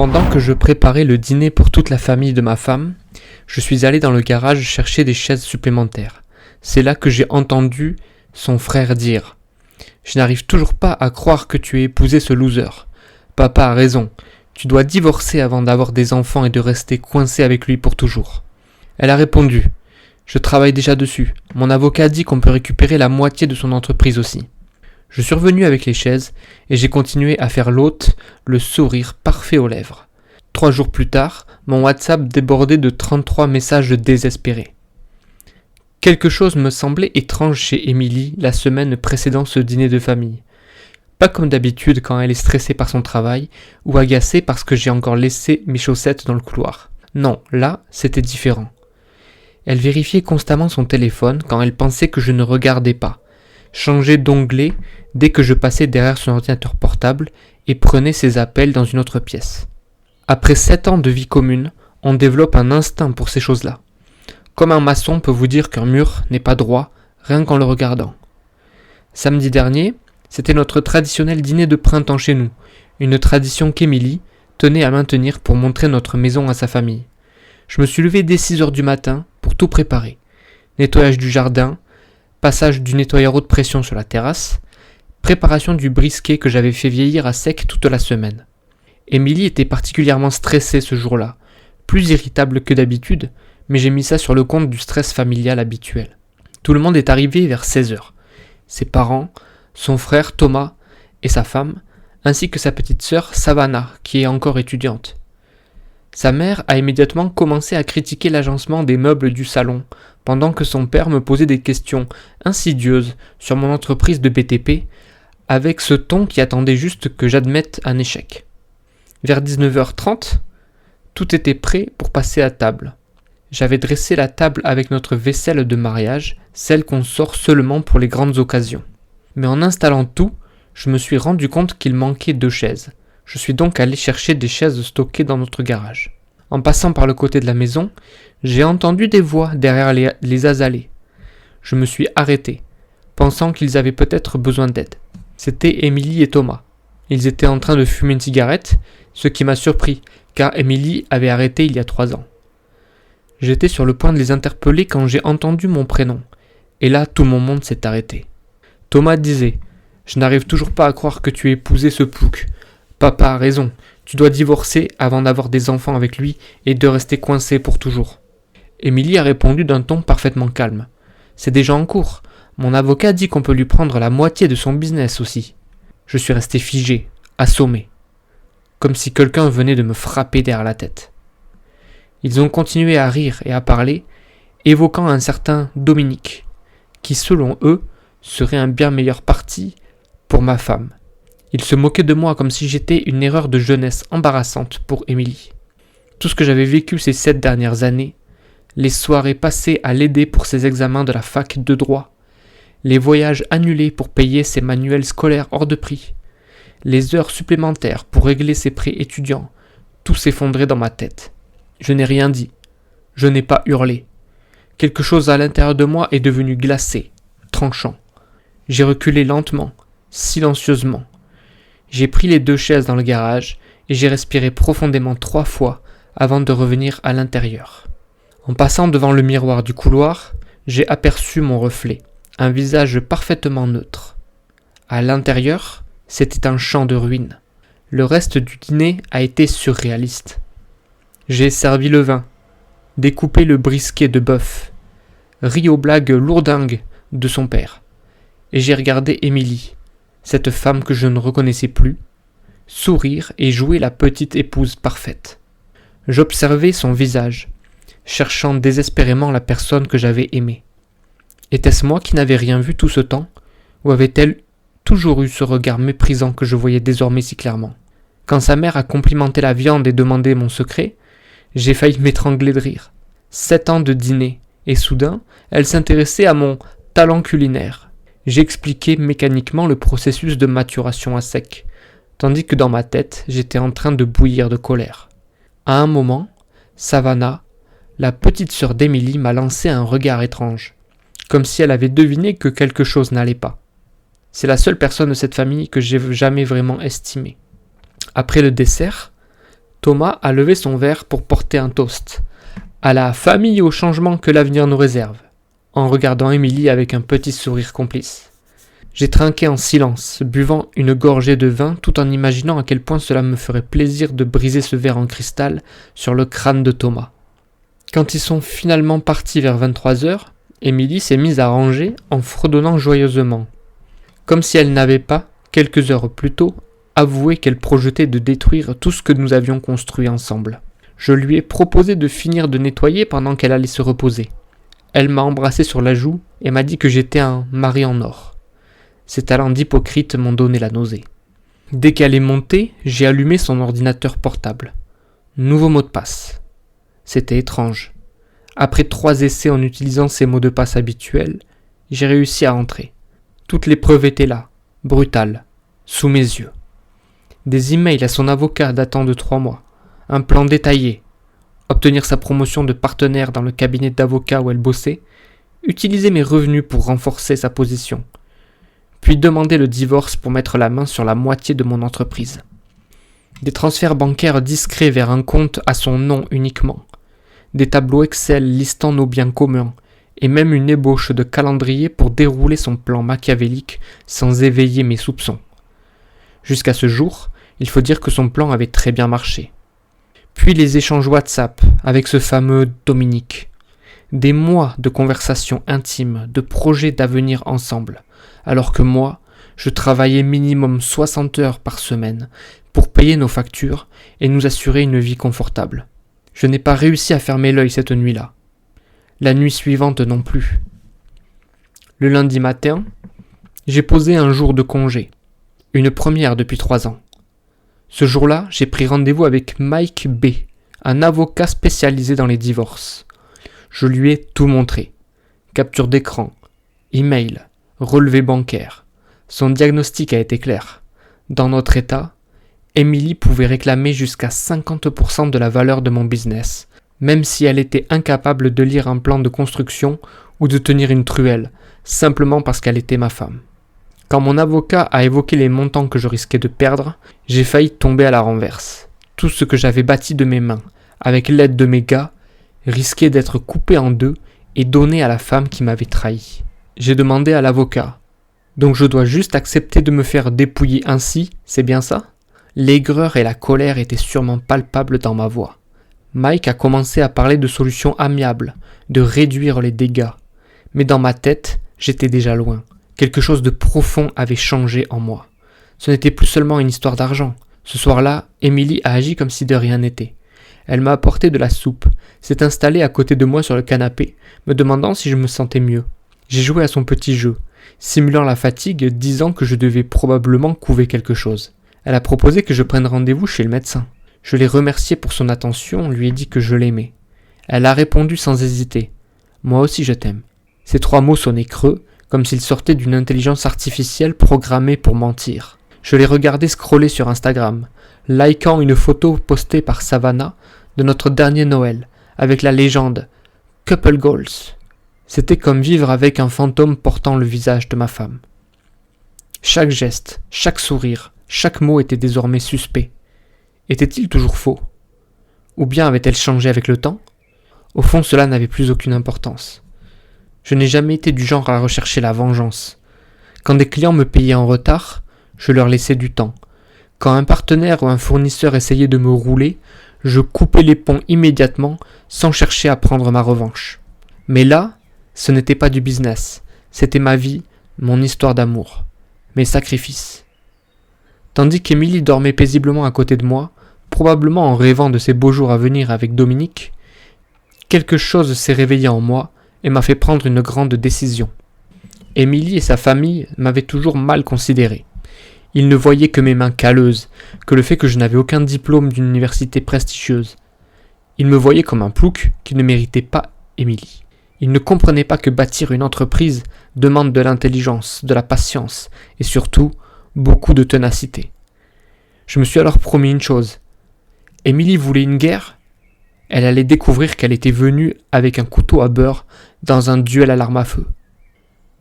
Pendant que je préparais le dîner pour toute la famille de ma femme, je suis allé dans le garage chercher des chaises supplémentaires. C'est là que j'ai entendu son frère dire « Je n'arrive toujours pas à croire que tu aies épousé ce loser. Papa a raison, tu dois divorcer avant d'avoir des enfants et de rester coincé avec lui pour toujours. » Elle a répondu « Je travaille déjà dessus. Mon avocat dit qu'on peut récupérer la moitié de son entreprise aussi. » Je suis revenu avec les chaises et j'ai continué à faire l'hôte, le sourire parfait aux lèvres. 3 jours plus tard, mon WhatsApp débordait de 33 messages désespérés. Quelque chose me semblait étrange chez Émilie la semaine précédant ce dîner de famille. Pas comme d'habitude quand elle est stressée par son travail ou agacée parce que j'ai encore laissé mes chaussettes dans le couloir. Non, là, c'était différent. Elle vérifiait constamment son téléphone quand elle pensait que je ne regardais pas, changeait d'onglet dès que je passais derrière son ordinateur portable et prenait ses appels dans une autre pièce. Après 7 ans de vie commune, on développe un instinct pour ces choses-là. Comme un maçon peut vous dire qu'un mur n'est pas droit, rien qu'en le regardant. Samedi dernier, c'était notre traditionnel dîner de printemps chez nous, une tradition qu'Émilie tenait à maintenir pour montrer notre maison à sa famille. Je me suis levé dès 6h du matin pour tout préparer. Nettoyage du jardin, passage du nettoyeur haute pression sur la terrasse, préparation du brisket que j'avais fait vieillir à sec toute la semaine. Émilie était particulièrement stressée ce jour-là, plus irritable que d'habitude, mais j'ai mis ça sur le compte du stress familial habituel. Tout le monde est arrivé vers 16h. Ses parents, son frère Thomas et sa femme, ainsi que sa petite sœur Savannah, qui est encore étudiante. Sa mère a immédiatement commencé à critiquer l'agencement des meubles du salon, pendant que son père me posait des questions insidieuses sur mon entreprise de BTP, avec ce ton qui attendait juste que j'admette un échec. Vers 19h30, tout était prêt pour passer à table. J'avais dressé la table avec notre vaisselle de mariage, celle qu'on sort seulement pour les grandes occasions. Mais en installant tout, je me suis rendu compte qu'il manquait 2 chaises. Je suis donc allé chercher des chaises stockées dans notre garage. En passant par le côté de la maison, j'ai entendu des voix derrière les azalées. Je me suis arrêté, pensant qu'ils avaient peut-être besoin d'aide. C'était Émilie et Thomas. Ils étaient en train de fumer une cigarette, ce qui m'a surpris, car Émilie avait arrêté il y a 3 ans. J'étais sur le point de les interpeller quand j'ai entendu mon prénom, et là tout mon monde s'est arrêté. Thomas disait « Je n'arrive toujours pas à croire que tu aies épousé ce plouc. Papa a raison, tu dois divorcer avant d'avoir des enfants avec lui et de rester coincé pour toujours. » Émilie a répondu d'un ton parfaitement calme. « C'est déjà en cours. Mon avocat dit qu'on peut lui prendre la moitié de son business aussi. » Je suis resté figé, assommé, comme si quelqu'un venait de me frapper derrière la tête. Ils ont continué à rire et à parler, évoquant un certain Dominique, qui selon eux serait un bien meilleur parti pour ma femme. Ils se moquaient de moi comme si j'étais une erreur de jeunesse embarrassante pour Émilie. Tout ce que j'avais vécu ces 7 dernières années, les soirées passées à l'aider pour ses examens de la fac de droit, les voyages annulés pour payer ses manuels scolaires hors de prix, les heures supplémentaires pour régler ses prêts étudiants, tout s'effondrait dans ma tête. Je n'ai rien dit. Je n'ai pas hurlé. Quelque chose à l'intérieur de moi est devenu glacé, tranchant. J'ai reculé lentement, silencieusement. J'ai pris les 2 chaises dans le garage et j'ai respiré profondément 3 fois avant de revenir à l'intérieur. En passant devant le miroir du couloir, j'ai aperçu mon reflet, un visage parfaitement neutre. À l'intérieur, c'était un champ de ruines. Le reste du dîner a été surréaliste. J'ai servi le vin, découpé le brisket de bœuf, ri aux blagues lourdingues de son père, et j'ai regardé Émilie, cette femme que je ne reconnaissais plus, sourire et jouer la petite épouse parfaite. J'observais son visage, cherchant désespérément la personne que j'avais aimée. Était-ce moi qui n'avais rien vu tout ce temps, ou avait-elle toujours eu ce regard méprisant que je voyais désormais si clairement? Quand sa mère a complimenté la viande et demandé mon secret, j'ai failli m'étrangler de rire. 7 ans de dîner, et soudain, elle s'intéressait à mon talent culinaire. J'expliquais mécaniquement le processus de maturation à sec, tandis que dans ma tête, j'étais en train de bouillir de colère. À un moment, Savannah, la petite sœur d'Émilie, m'a lancé un regard étrange, comme si elle avait deviné que quelque chose n'allait pas. C'est la seule personne de cette famille que j'ai jamais vraiment estimée. Après le dessert, Thomas a levé son verre pour porter un toast. À la famille et au changement que l'avenir nous réserve, en regardant Émilie avec un petit sourire complice. J'ai trinqué en silence, buvant une gorgée de vin tout en imaginant à quel point cela me ferait plaisir de briser ce verre en cristal sur le crâne de Thomas. Quand ils sont finalement partis vers 23h, Émilie s'est mise à ranger en fredonnant joyeusement, comme si elle n'avait pas, quelques heures plus tôt, avoué qu'elle projetait de détruire tout ce que nous avions construit ensemble. Je lui ai proposé de finir de nettoyer pendant qu'elle allait se reposer. Elle m'a embrassé sur la joue et m'a dit que j'étais un mari en or. Ses talents d'hypocrite m'ont donné la nausée. Dès qu'elle est montée, j'ai allumé son ordinateur portable. Nouveau mot de passe. C'était étrange. Après 3 essais en utilisant ses mots de passe habituels, j'ai réussi à entrer. Toutes les preuves étaient là, brutales, sous mes yeux. Des emails à son avocat datant de 3 mois. Un plan détaillé, obtenir sa promotion de partenaire dans le cabinet d'avocat où elle bossait, utiliser mes revenus pour renforcer sa position, puis demander le divorce pour mettre la main sur la moitié de mon entreprise. Des transferts bancaires discrets vers un compte à son nom uniquement, des tableaux Excel listant nos biens communs, et même une ébauche de calendrier pour dérouler son plan machiavélique sans éveiller mes soupçons. Jusqu'à ce jour, il faut dire que son plan avait très bien marché. Puis les échanges WhatsApp avec ce fameux Dominique. Des mois de conversations intimes, de projets d'avenir ensemble, alors que moi, je travaillais minimum 60 heures par semaine pour payer nos factures et nous assurer une vie confortable. Je n'ai pas réussi à fermer l'œil cette nuit-là. La nuit suivante non plus. Le lundi matin, j'ai posé un jour de congé, une première depuis 3 ans. Ce jour-là, j'ai pris rendez-vous avec Mike B, un avocat spécialisé dans les divorces. Je lui ai tout montré. Capture d'écran, email, relevé bancaire. Son diagnostic a été clair. Dans notre état, Émilie pouvait réclamer jusqu'à 50% de la valeur de mon business, même si elle était incapable de lire un plan de construction ou de tenir une truelle, simplement parce qu'elle était ma femme. Quand mon avocat a évoqué les montants que je risquais de perdre, j'ai failli tomber à la renverse. Tout ce que j'avais bâti de mes mains, avec l'aide de mes gars, risquait d'être coupé en deux et donné à la femme qui m'avait trahi. J'ai demandé à l'avocat. Donc je dois juste accepter de me faire dépouiller ainsi, c'est bien ça ? L'aigreur et la colère étaient sûrement palpables dans ma voix. Mike a commencé à parler de solutions amiables, de réduire les dégâts. Mais dans ma tête, j'étais déjà loin. Quelque chose de profond avait changé en moi. Ce n'était plus seulement une histoire d'argent. Ce soir-là, Émilie a agi comme si de rien n'était. Elle m'a apporté de la soupe, s'est installée à côté de moi sur le canapé, me demandant si je me sentais mieux. J'ai joué à son petit jeu, simulant la fatigue, disant que je devais probablement couver quelque chose. Elle a proposé que je prenne rendez-vous chez le médecin. Je l'ai remerciée pour son attention, lui ai dit que je l'aimais. Elle a répondu sans hésiter. « Moi aussi je t'aime ». Ces 3 mots sonnaient creux, comme s'ils sortaient d'une intelligence artificielle programmée pour mentir. Je l'ai regardé scroller sur Instagram, likant une photo postée par Savannah de notre dernier Noël, avec la légende « Couple Goals ». C'était comme vivre avec un fantôme portant le visage de ma femme. Chaque geste, chaque sourire, chaque mot était désormais suspect. Était-il toujours faux ? Ou bien avait-elle changé avec le temps ? Au fond, cela n'avait plus aucune importance. Je n'ai jamais été du genre à rechercher la vengeance. Quand des clients me payaient en retard, je leur laissais du temps. Quand un partenaire ou un fournisseur essayait de me rouler, je coupais les ponts immédiatement sans chercher à prendre ma revanche. Mais là, ce n'était pas du business, c'était ma vie, mon histoire d'amour, mes sacrifices. Tandis qu'Émilie dormait paisiblement à côté de moi, probablement en rêvant de ces beaux jours à venir avec Dominique, quelque chose s'est réveillé en moi et m'a fait prendre une grande décision. Émilie et sa famille m'avaient toujours mal considéré. Ils ne voyaient que mes mains calleuses, que le fait que je n'avais aucun diplôme d'une université prestigieuse. Ils me voyaient comme un plouc qui ne méritait pas Émilie. Ils ne comprenaient pas que bâtir une entreprise demande de l'intelligence, de la patience et surtout beaucoup de ténacité. Je me suis alors promis une chose. Émilie voulait une guerre. Elle allait découvrir qu'elle était venue avec un couteau à beurre dans un duel à l'arme à feu.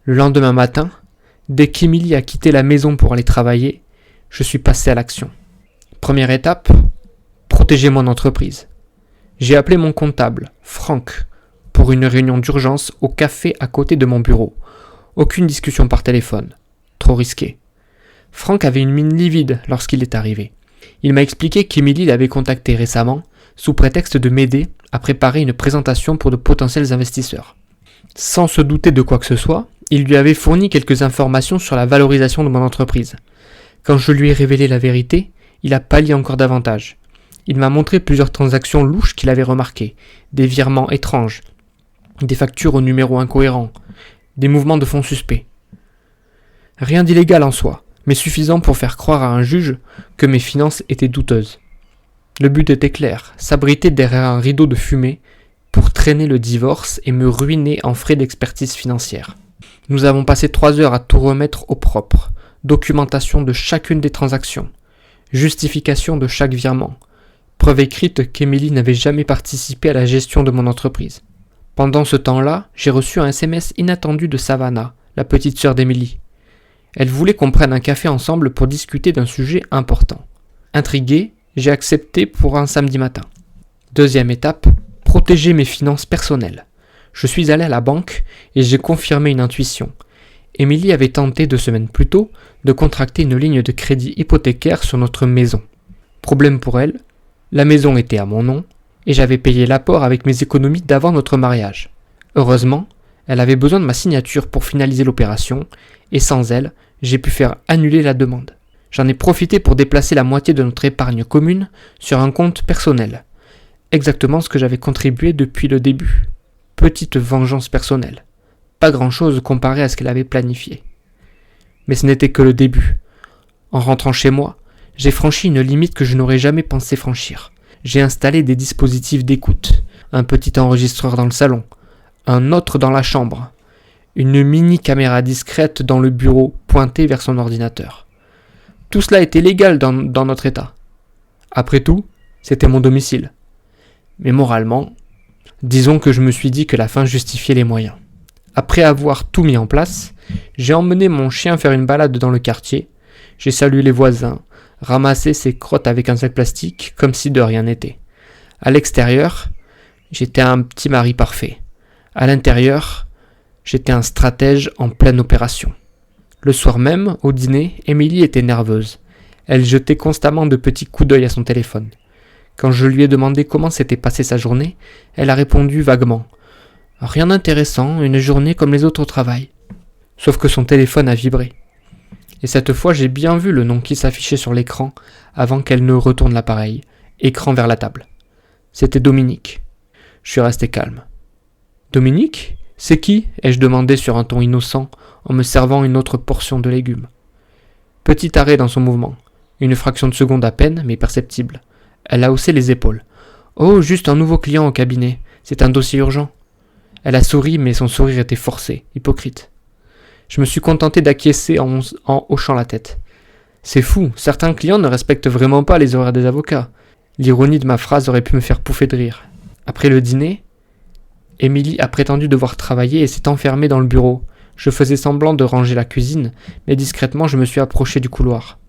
Le lendemain matin, dès qu'Émilie a quitté la maison pour aller travailler, je suis passé à l'action. Première étape, protéger mon entreprise. J'ai appelé mon comptable, Franck, pour une réunion d'urgence au café à côté de mon bureau. Aucune discussion par téléphone. Trop risqué. Franck avait une mine livide lorsqu'il est arrivé. Il m'a expliqué qu'Émilie l'avait contacté récemment sous prétexte de m'aider à préparer une présentation pour de potentiels investisseurs. Sans se douter de quoi que ce soit, il lui avait fourni quelques informations sur la valorisation de mon entreprise. Quand je lui ai révélé la vérité, il a pâli encore davantage. Il m'a montré plusieurs transactions louches qu'il avait remarquées, des virements étranges, des factures aux numéros incohérents, des mouvements de fonds suspects. Rien d'illégal en soi, mais suffisant pour faire croire à un juge que mes finances étaient douteuses. Le but était clair, s'abriter derrière un rideau de fumée pour traîner le divorce et me ruiner en frais d'expertise financière. Nous avons passé 3 heures à tout remettre au propre, documentation de chacune des transactions, justification de chaque virement, preuve écrite qu'Émilie n'avait jamais participé à la gestion de mon entreprise. Pendant ce temps-là, j'ai reçu un SMS inattendu de Savannah, la petite sœur d'Émilie. Elle voulait qu'on prenne un café ensemble pour discuter d'un sujet important. Intrigué, j'ai accepté pour un samedi matin. Deuxième étape, protéger mes finances personnelles. Je suis allé à la banque et j'ai confirmé une intuition. Émilie avait tenté 2 semaines plus tôt de contracter une ligne de crédit hypothécaire sur notre maison. Problème pour elle, la maison était à mon nom et j'avais payé l'apport avec mes économies d'avant notre mariage. Heureusement, elle avait besoin de ma signature pour finaliser l'opération et sans elle, j'ai pu faire annuler la demande. J'en ai profité pour déplacer la moitié de notre épargne commune sur un compte personnel. Exactement ce que j'avais contribué depuis le début. Petite vengeance personnelle. Pas grand-chose comparé à ce qu'elle avait planifié. Mais ce n'était que le début. En rentrant chez moi, j'ai franchi une limite que je n'aurais jamais pensé franchir. J'ai installé des dispositifs d'écoute, un petit enregistreur dans le salon, un autre dans la chambre, une mini-caméra discrète dans le bureau pointée vers son ordinateur. Tout cela était légal dans notre état. Après tout, c'était mon domicile. Mais moralement, disons que je me suis dit que la fin justifiait les moyens. Après avoir tout mis en place, j'ai emmené mon chien faire une balade dans le quartier, j'ai salué les voisins, ramassé ses crottes avec un sac plastique comme si de rien n'était. À l'extérieur, j'étais un petit mari parfait. À l'intérieur, j'étais un stratège en pleine opération. Le soir même, au dîner, Émilie était nerveuse. Elle jetait constamment de petits coups d'œil à son téléphone. Quand je lui ai demandé comment s'était passée sa journée, elle a répondu vaguement. Rien d'intéressant, une journée comme les autres au travail. Sauf que son téléphone a vibré. Et cette fois, j'ai bien vu le nom qui s'affichait sur l'écran avant qu'elle ne retourne l'appareil, écran vers la table. C'était Dominique. Je suis resté calme. Dominique ? C'est qui ? Ai-je demandé sur un ton innocent en me servant une autre portion de légumes. Petit arrêt dans son mouvement. Une fraction de seconde à peine, mais perceptible. Elle a haussé les épaules. Oh, juste un nouveau client au cabinet. C'est un dossier urgent. Elle a souri, mais son sourire était forcé, hypocrite. Je me suis contenté d'acquiescer en hochant la tête. C'est fou, certains clients ne respectent vraiment pas les horaires des avocats. L'ironie de ma phrase aurait pu me faire pouffer de rire. Après le dîner, Émilie a prétendu devoir travailler et s'est enfermée dans le bureau. Je faisais semblant de ranger la cuisine, mais discrètement je me suis approché du couloir.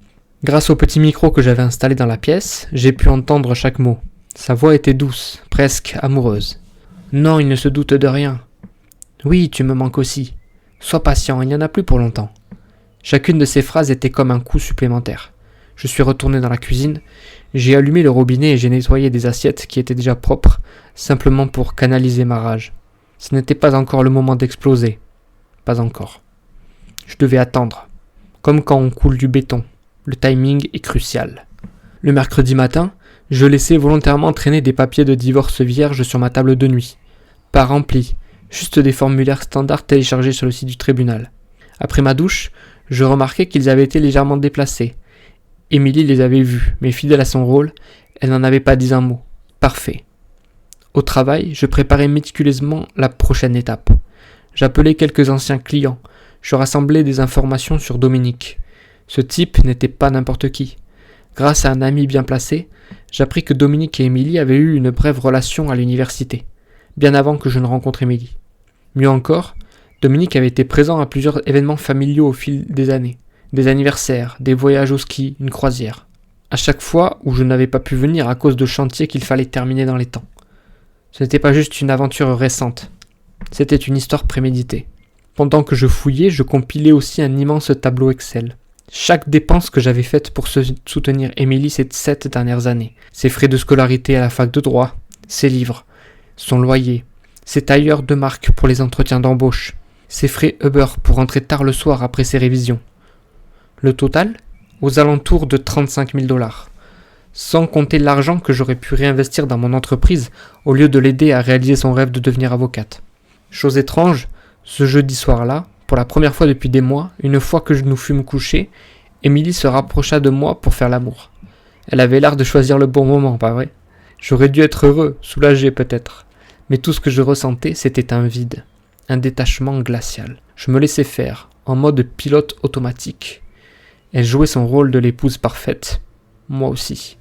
Grâce au petit micro que j'avais installé dans la pièce, j'ai pu entendre chaque mot. Sa voix était douce, presque amoureuse. Non, il ne se doute de rien. Oui, tu me manques aussi. Sois patient, il n'y en a plus pour longtemps. Chacune de ces phrases était comme un coup supplémentaire. Je suis retourné dans la cuisine, j'ai allumé le robinet et j'ai nettoyé des assiettes qui étaient déjà propres, simplement pour canaliser ma rage. Ce n'était pas encore le moment d'exploser. Pas encore. Je devais attendre. Comme quand on coule du béton. Le timing est crucial. Le mercredi matin, je laissais volontairement traîner des papiers de divorce vierges sur ma table de nuit. Pas remplis, juste des formulaires standards téléchargés sur le site du tribunal. Après ma douche, je remarquais qu'ils avaient été légèrement déplacés. Émilie les avait vus, mais fidèle à son rôle, elle n'en avait pas dit un mot. Parfait. Au travail, je préparais méticuleusement la prochaine étape. J'appelais quelques anciens clients. Je rassemblais des informations sur Dominique. Ce type n'était pas n'importe qui. Grâce à un ami bien placé, j'appris que Dominique et Émilie avaient eu une brève relation à l'université, bien avant que je ne rencontre Émilie. Mieux encore, Dominique avait été présent à plusieurs événements familiaux au fil des années. Des anniversaires, des voyages au ski, une croisière. à chaque fois où je n'avais pas pu venir à cause de chantiers qu'il fallait terminer dans les temps. Ce n'était pas juste une aventure récente, c'était une histoire préméditée. Pendant que je fouillais, je compilais aussi un immense tableau Excel. Chaque dépense que j'avais faite pour soutenir Émilie ces 7 dernières années, ses frais de scolarité à la fac de droit, ses livres, son loyer, ses tailleurs de marque pour les entretiens d'embauche, ses frais Uber pour rentrer tard le soir après ses révisions. Le total, aux alentours de 35 000 $, sans compter l'argent que j'aurais pu réinvestir dans mon entreprise au lieu de l'aider à réaliser son rêve de devenir avocate. Chose étrange, ce jeudi soir-là, pour la première fois depuis des mois, une fois que nous fûmes couchés, Émilie se rapprocha de moi pour faire l'amour. Elle avait l'air de choisir le bon moment, pas vrai ? J'aurais dû être heureux, soulagé peut-être. Mais tout ce que je ressentais, c'était un vide, un détachement glacial. Je me laissais faire, en mode pilote automatique. Elle jouait son rôle de l'épouse parfaite, moi aussi.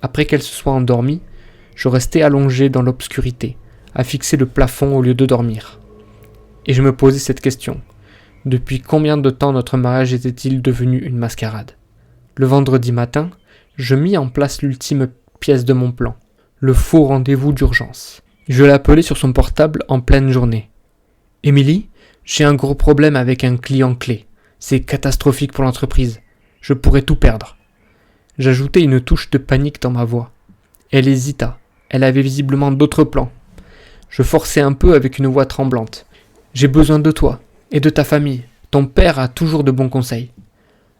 Après qu'elle se soit endormie, je restais allongé dans l'obscurité, à fixer le plafond au lieu de dormir. Et je me posais cette question. Depuis combien de temps notre mariage était-il devenu une mascarade ? Le vendredi matin, je mis en place l'ultime pièce de mon plan, le faux rendez-vous d'urgence. Je l'appelais sur son portable en pleine journée. « Émilie, j'ai un gros problème avec un client clé. C'est catastrophique pour l'entreprise. Je pourrais tout perdre. » J'ajoutais une touche de panique dans ma voix. Elle hésita. Elle avait visiblement d'autres plans. Je forçais un peu avec une voix tremblante. « J'ai besoin de toi et de ta famille. Ton père a toujours de bons conseils. »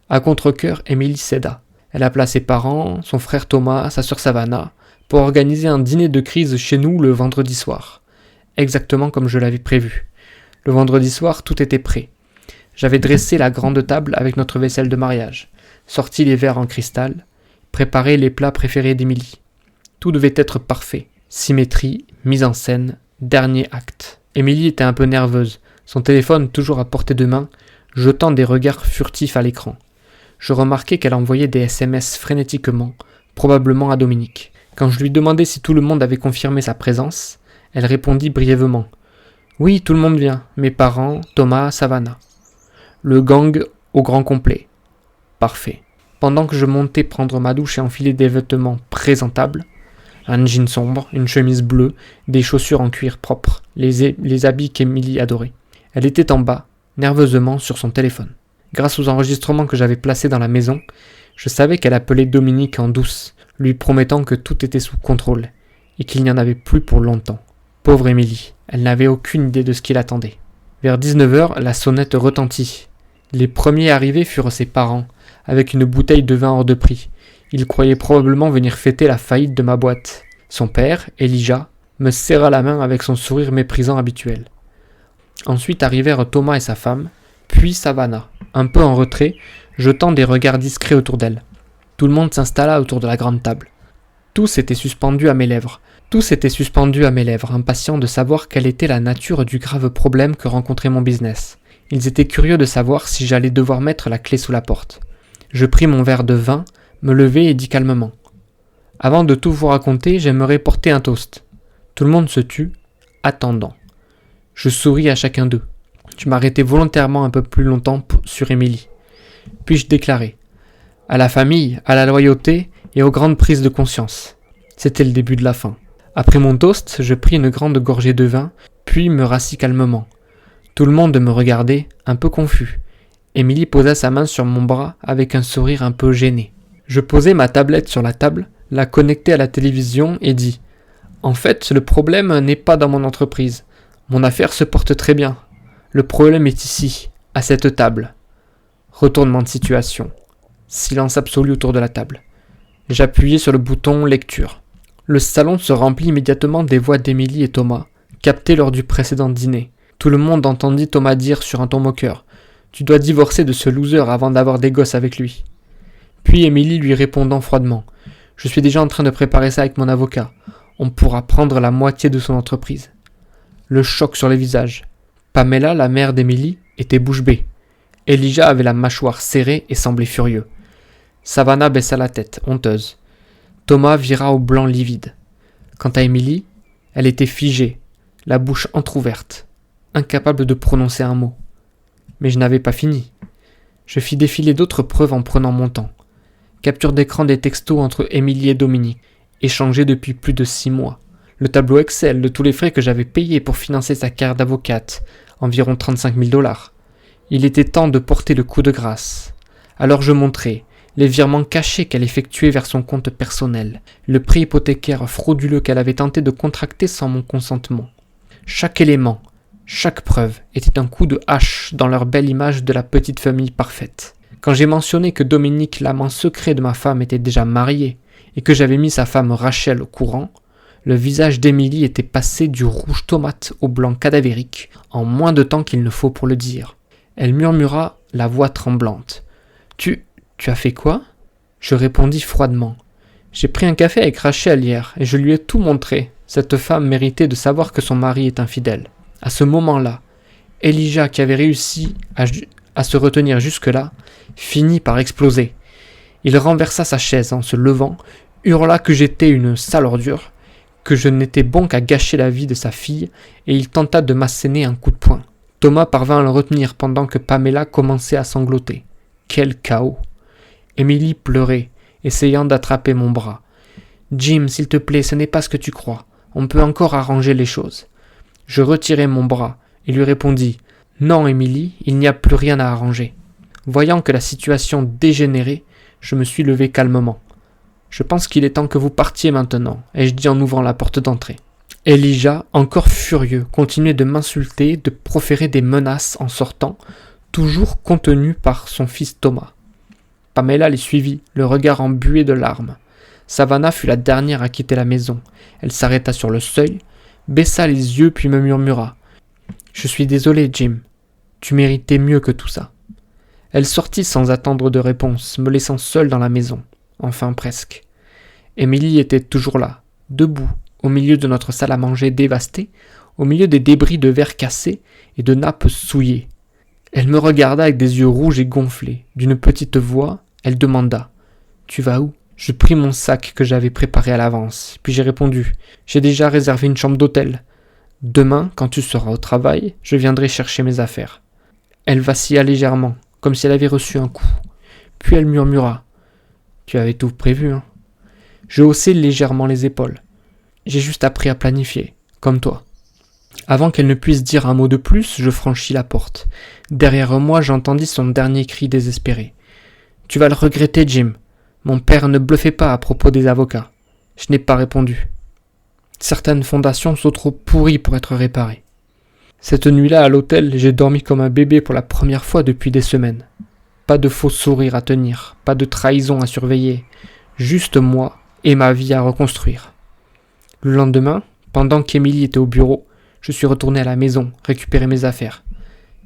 À contre-cœur, Émilie céda. Elle appela ses parents, son frère Thomas, sa sœur Savannah, pour organiser un dîner de crise chez nous le vendredi soir. Exactement comme je l'avais prévu. Le vendredi soir, tout était prêt. J'avais dressé la grande table avec notre vaisselle de mariage, sorti les verres en cristal, préparé les plats préférés d'Émilie. Tout devait être parfait. Symétrie, mise en scène, dernier acte. Émilie était un peu nerveuse, son téléphone toujours à portée de main, jetant des regards furtifs à l'écran. Je remarquai qu'elle envoyait des SMS frénétiquement, probablement à Dominique. Quand je lui demandai si tout le monde avait confirmé sa présence, elle répondit brièvement. « Oui, tout le monde vient, mes parents, Thomas, Savannah. » Le gang au grand complet. Parfait. Pendant que je montais prendre ma douche et enfiler des vêtements présentables, un jean sombre, une chemise bleue, des chaussures en cuir propre, les habits qu'Émilie adorait. Elle était en bas, nerveusement sur son téléphone. Grâce aux enregistrements que j'avais placés dans la maison, je savais qu'elle appelait Dominique en douce, lui promettant que tout était sous contrôle, et qu'il n'y en avait plus pour longtemps. Pauvre Émilie, elle n'avait aucune idée de ce qui l'attendait. Vers 19h, la sonnette retentit. Les premiers arrivés furent ses parents, avec une bouteille de vin hors de prix. Ils croyaient probablement venir fêter la faillite de ma boîte. Son père, Elijah, me serra la main avec son sourire méprisant habituel. Ensuite arrivèrent Thomas et sa femme, puis Savannah, un peu en retrait, jetant des regards discrets autour d'elle. Tout le monde s'installa autour de la grande table. Tous étaient suspendus à mes lèvres, impatients de savoir quelle était la nature du grave problème que rencontrait mon business. Ils étaient curieux de savoir si j'allais devoir mettre la clé sous la porte. Je pris mon verre de vin, me levai et dis calmement. « Avant de tout vous raconter, j'aimerais porter un toast. » Tout le monde se tut, attendant. Je souris à chacun d'eux. Je m'arrêtai volontairement un peu plus longtemps sur Émilie. Puis je déclarai « À la famille, à la loyauté et aux grandes prises de conscience. » C'était le début de la fin. Après mon toast, je pris une grande gorgée de vin, puis me rassis calmement. Tout le monde me regardait, un peu confus. Émilie posa sa main sur mon bras avec un sourire un peu gêné. Je posai ma tablette sur la table, la connectai à la télévision et dis « En fait, le problème n'est pas dans mon entreprise. Mon affaire se porte très bien. Le problème est ici, à cette table. » Retournement de situation. Silence absolu autour de la table. J'appuyai sur le bouton « Lecture ». Le salon se remplit immédiatement des voix d'Émilie et Thomas, captées lors du précédent dîner. Tout le monde entendit Thomas dire sur un ton moqueur « Tu dois divorcer de ce loser avant d'avoir des gosses avec lui. » Puis Émilie lui répondant froidement « Je suis déjà en train de préparer ça avec mon avocat. On pourra prendre la moitié de son entreprise. » Le choc sur les visages. Pamela, la mère d'Émilie, était bouche bée. Elijah avait la mâchoire serrée et semblait furieux. Savannah baissa la tête, honteuse. Thomas vira au blanc livide. Quant à Émilie, elle était figée, la bouche entr'ouverte, incapable de prononcer un mot. Mais je n'avais pas fini. Je fis défiler d'autres preuves en prenant mon temps. Capture d'écran des textos entre Émilie et Dominique, échangés depuis plus de 6 mois. Le tableau Excel de tous les frais que j'avais payés pour financer sa carrière d'avocate, environ 35 000 $. Il était temps de porter le coup de grâce. Alors je montrai les virements cachés qu'elle effectuait vers son compte personnel, le prêt hypothécaire frauduleux qu'elle avait tenté de contracter sans mon consentement. Chaque élément, chaque preuve était un coup de hache dans leur belle image de la petite famille parfaite. Quand j'ai mentionné que Dominique, l'amant secret de ma femme, était déjà marié et que j'avais mis sa femme Rachel au courant, le visage d'Émilie était passé du rouge tomate au blanc cadavérique en moins de temps qu'il ne faut pour le dire. Elle murmura, la voix tremblante. « Tu as fait quoi ?» Je répondis froidement. « J'ai pris un café avec Rachel hier et je lui ai tout montré. Cette femme méritait de savoir que son mari est infidèle. » À ce moment-là, Elijah, qui avait réussi à se retenir jusque-là, finit par exploser. Il renversa sa chaise en se levant, hurla que j'étais une sale ordure, que je n'étais bon qu'à gâcher la vie de sa fille, et il tenta de m'asséner un coup de poing. Thomas parvint à le retenir pendant que Pamela commençait à sangloter. Quel chaos! Émilie pleurait, essayant d'attraper mon bras. « Jim, s'il te plaît, ce n'est pas ce que tu crois. On peut encore arranger les choses. » Je retirai mon bras et lui répondis « Non, Émilie, il n'y a plus rien à arranger. » Voyant que la situation dégénérait, je me suis levé calmement. « Je pense qu'il est temps que vous partiez maintenant, » ai-je dit en ouvrant la porte d'entrée. Elijah, encore furieux, continuait de m'insulter, de proférer des menaces en sortant, toujours contenu par son fils Thomas. Pamela les suivit, le regard embué de larmes. Savannah fut la dernière à quitter la maison. Elle s'arrêta sur le seuil, baissa les yeux puis me murmura « Je suis désolé, Jim. Tu méritais mieux que tout ça. » Elle sortit sans attendre de réponse, me laissant seul dans la maison. Enfin presque. Émilie était toujours là, debout, au milieu de notre salle à manger dévastée, au milieu des débris de verre cassés et de nappes souillées. Elle me regarda avec des yeux rouges et gonflés. D'une petite voix, elle demanda « Tu vas où ?» Je pris mon sac que j'avais préparé à l'avance, puis j'ai répondu « J'ai déjà réservé une chambre d'hôtel. Demain, quand tu seras au travail, je viendrai chercher mes affaires. » Elle vacilla légèrement, comme si elle avait reçu un coup. Puis elle murmura « Tu avais tout prévu, hein ?» Je haussai légèrement les épaules. J'ai juste appris à planifier, comme toi. Avant qu'elle ne puisse dire un mot de plus, je franchis la porte. Derrière moi, j'entendis son dernier cri désespéré. « Tu vas le regretter, Jim. Mon père ne bluffait pas à propos des avocats. » Je n'ai pas répondu. Certaines fondations sont trop pourries pour être réparées. Cette nuit-là, à l'hôtel, j'ai dormi comme un bébé pour la première fois depuis des semaines. Pas de faux sourires à tenir, pas de trahison à surveiller, juste moi et ma vie à reconstruire. Le lendemain, pendant qu'Émilie était au bureau, je suis retourné à la maison, récupérer mes affaires.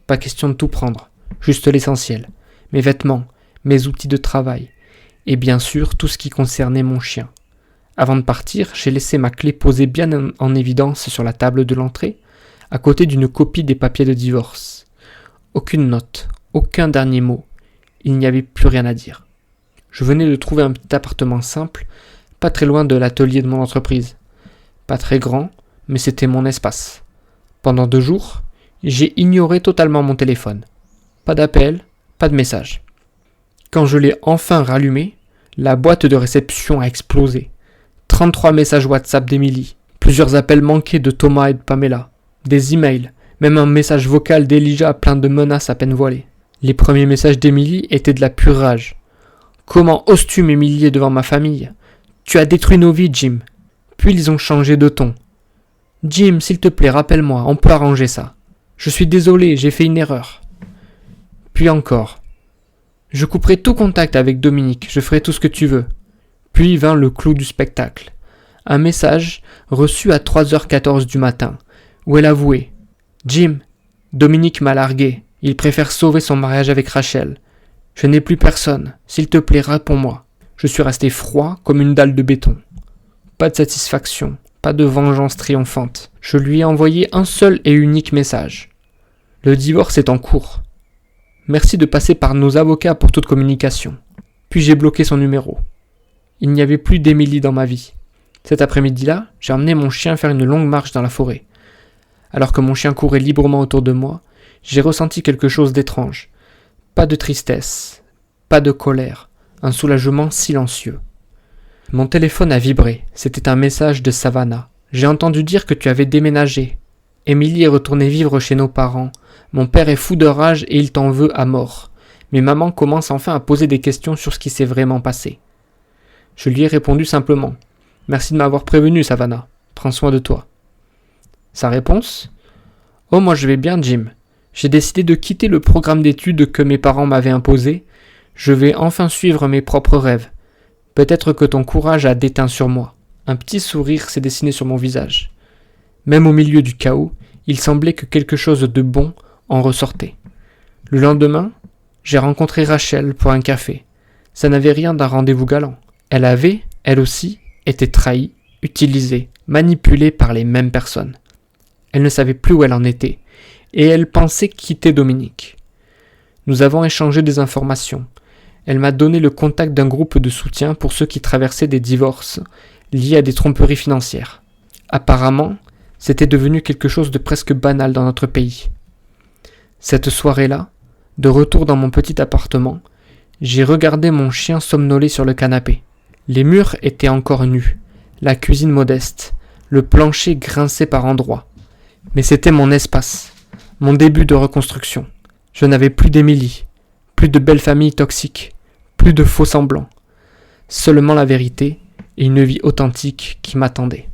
Pas question de tout prendre, juste l'essentiel. Mes vêtements, mes outils de travail, et bien sûr tout ce qui concernait mon chien. Avant de partir, j'ai laissé ma clé posée bien en évidence sur la table de l'entrée, à côté d'une copie des papiers de divorce. Aucune note, aucun dernier mot, il n'y avait plus rien à dire. Je venais de trouver un petit appartement simple, pas très loin de l'atelier de mon entreprise. Pas très grand, mais c'était mon espace. Pendant 2 jours, j'ai ignoré totalement mon téléphone. Pas d'appel, pas de message. Quand je l'ai enfin rallumé, la boîte de réception a explosé. 33 messages WhatsApp d'Émilie, plusieurs appels manqués de Thomas et de Pamela, des emails, même un message vocal d'Elijah plein de menaces à peine voilées. Les premiers messages d'Émilie étaient de la pure rage. « Comment oses-tu m'humilier devant ma famille ? Tu as détruit nos vies, Jim. » Puis ils ont changé de ton. « Jim, s'il te plaît, rappelle-moi, on peut arranger ça. Je suis désolé, j'ai fait une erreur. » Puis encore. « Je couperai tout contact avec Dominique, je ferai tout ce que tu veux. » Puis vint le clou du spectacle. Un message reçu à 3h14 du matin, où elle avouait « Jim, Dominique m'a largué, il préfère sauver son mariage avec Rachel. Je n'ai plus personne, s'il te plaît, réponds-moi. » Je suis resté froid comme une dalle de béton. Pas de satisfaction, pas de vengeance triomphante. Je lui ai envoyé un seul et unique message. « Le divorce est en cours. Merci de passer par nos avocats pour toute communication. » Puis j'ai bloqué son numéro. Il n'y avait plus d'Émilie dans ma vie. Cet après-midi-là, j'ai emmené mon chien faire une longue marche dans la forêt. Alors que mon chien courait librement autour de moi, j'ai ressenti quelque chose d'étrange. Pas de tristesse, pas de colère, un soulagement silencieux. Mon téléphone a vibré, c'était un message de Savannah. J'ai entendu dire que tu avais déménagé. Émilie est retournée vivre chez nos parents. Mon père est fou de rage et il t'en veut à mort. Mais maman commence enfin à poser des questions sur ce qui s'est vraiment passé. Je lui ai répondu simplement. Merci de m'avoir prévenu, Savannah. Prends soin de toi. Sa réponse ? Oh, moi je vais bien, Jim. J'ai décidé de quitter le programme d'études que mes parents m'avaient imposé. Je vais enfin suivre mes propres rêves. Peut-être que ton courage a déteint sur moi. Un petit sourire s'est dessiné sur mon visage. Même au milieu du chaos, il semblait que quelque chose de bon en ressortait. Le lendemain, j'ai rencontré Rachel pour un café. Ça n'avait rien d'un rendez-vous galant. Elle avait, elle aussi, été trahie, utilisée, manipulée par les mêmes personnes. Elle ne savait plus où elle en était, et elle pensait quitter Dominique. Nous avons échangé des informations. Elle m'a donné le contact d'un groupe de soutien pour ceux qui traversaient des divorces liés à des tromperies financières. Apparemment, c'était devenu quelque chose de presque banal dans notre pays. Cette soirée-là, de retour dans mon petit appartement, j'ai regardé mon chien somnoler sur le canapé. Les murs étaient encore nus, la cuisine modeste, le plancher grinçait par endroits. Mais c'était mon espace, mon début de reconstruction. Je n'avais plus d'Émilie, plus de belle famille toxique, plus de faux semblants. Seulement la vérité et une vie authentique qui m'attendait.